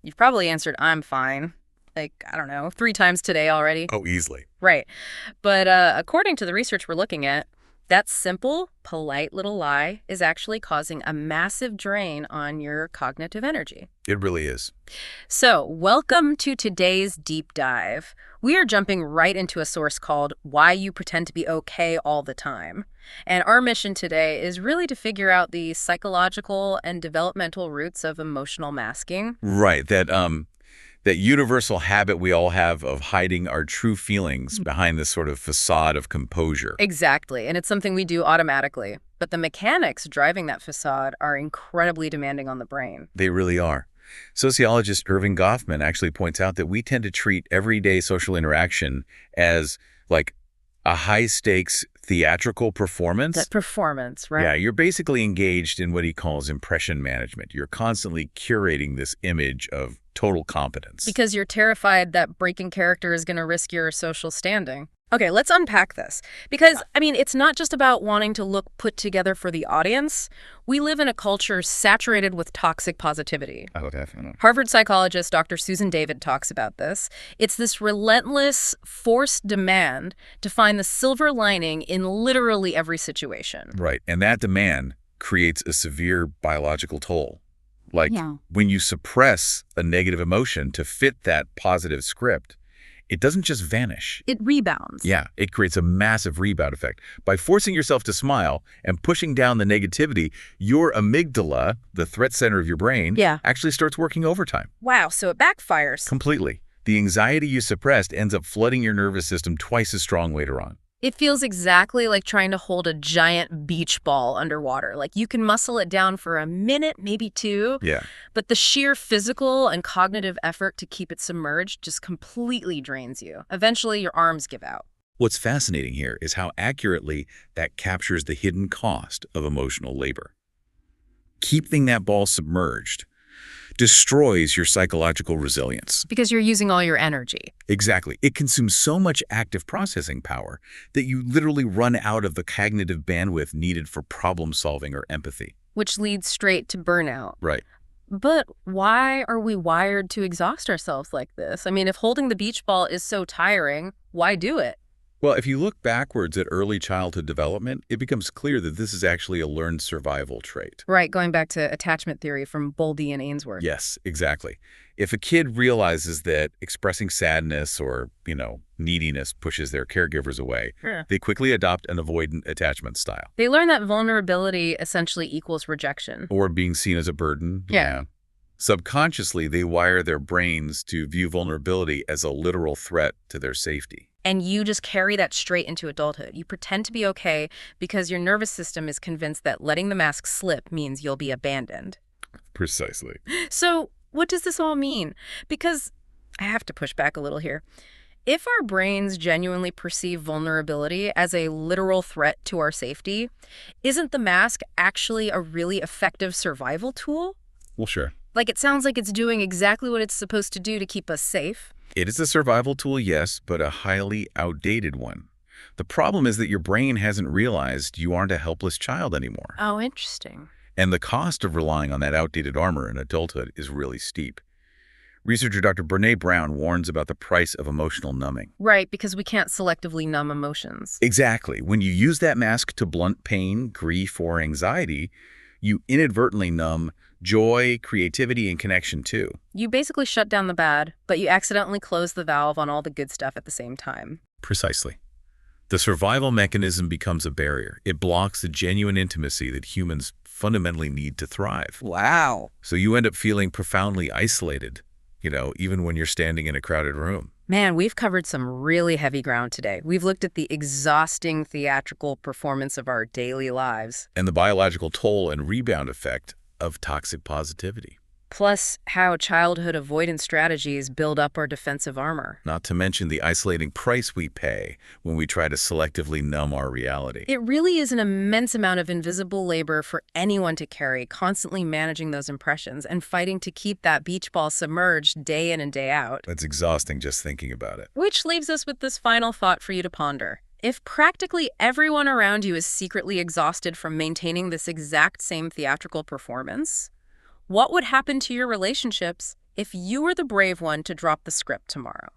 You've probably answered, I'm fine. Like, I don't know, 3 times today already. Oh, easily. Right. But according to the research we're looking at, that simple, polite little lie is actually causing a massive drain on your cognitive energy. It really is. So, welcome to today's deep dive. We are jumping right into a source called Why You Pretend to Be Okay All the Time. And our mission today is really to figure out the psychological and developmental roots of emotional masking. Right. That universal habit we all have of hiding our true feelings behind this sort of facade of composure. Exactly, and it's something we do automatically. But the mechanics driving that facade are incredibly demanding on the brain. They really are. Sociologist Erving Goffman actually points out that we tend to treat everyday social interaction as like a high-stakes theatrical performance. That performance, right? Yeah, you're basically engaged in what he calls impression management. You're constantly curating this image of total competence. Because you're terrified that breaking character is going to risk your social standing. Okay, let's unpack this. Because, it's not just about wanting to look put together for the audience. We live in a culture saturated with toxic positivity. Oh, definitely. Harvard psychologist Dr. Susan David talks about this. It's this relentless, forced demand to find the silver lining in literally every situation. Right, and that demand creates a severe biological toll. Like, when you suppress a negative emotion to fit that positive script, it doesn't just vanish. It rebounds. Yeah, it creates a massive rebound effect. By forcing yourself to smile and pushing down the negativity, your amygdala, the threat center of your brain, actually starts working overtime. Wow, so it backfires. Completely. The anxiety you suppressed ends up flooding your nervous system twice as strong later on. It feels exactly like trying to hold a giant beach ball underwater. Like you can muscle it down for a minute, maybe 2. Yeah. But the sheer physical and cognitive effort to keep it submerged just completely drains you. Eventually, your arms give out. What's fascinating here is how accurately that captures the hidden cost of emotional labor. Keeping that ball submerged destroys your psychological resilience. Because you're using all your energy. Exactly. It consumes so much active processing power that you literally run out of the cognitive bandwidth needed for problem solving or empathy. Which leads straight to burnout. Right. But why are we wired to exhaust ourselves like this? If holding the beach ball is so tiring, why do it? Well, if you look backwards at early childhood development, it becomes clear that this is actually a learned survival trait. Right, going back to attachment theory from Bowlby and Ainsworth. Yes, exactly. If a kid realizes that expressing sadness or, neediness pushes their caregivers away, they quickly adopt an avoidant attachment style. They learn that vulnerability essentially equals rejection. Or being seen as a burden. Yeah. Subconsciously, they wire their brains to view vulnerability as a literal threat to their safety. And you just carry that straight into adulthood. You pretend to be okay because your nervous system is convinced that letting the mask slip means you'll be abandoned. Precisely. So what does this all mean? Because I have to push back a little here. If our brains genuinely perceive vulnerability as a literal threat to our safety, isn't the mask actually a really effective survival tool? Well, sure. Like it sounds like it's doing exactly what it's supposed to do to keep us safe. It is a survival tool, yes, but a highly outdated one. The problem is that your brain hasn't realized you aren't a helpless child anymore. Oh, interesting. And the cost of relying on that outdated armor in adulthood is really steep. Researcher Dr. Brené Brown warns about the price of emotional numbing. Right, because we can't selectively numb emotions. Exactly. When you use that mask to blunt pain, grief, or anxiety, you inadvertently numb joy, creativity, and connection too. You basically shut down the bad, but you accidentally close the valve on all the good stuff at the same time. Precisely. The survival mechanism becomes a barrier. It blocks the genuine intimacy that humans fundamentally need to thrive. Wow. So you end up feeling profoundly isolated, even when you're standing in a crowded room. Man, we've covered some really heavy ground today. We've looked at the exhausting theatrical performance of our daily lives. And the biological toll and rebound effect of toxic positivity. Plus, how childhood avoidance strategies build up our defensive armor. Not to mention the isolating price we pay when we try to selectively numb our reality. It really is an immense amount of invisible labor for anyone to carry, constantly managing those impressions and fighting to keep that beach ball submerged day in and day out. It's exhausting just thinking about it. Which leaves us with this final thought for you to ponder. If practically everyone around you is secretly exhausted from maintaining this exact same theatrical performance, what would happen to your relationships If you were the brave one to drop the script tomorrow,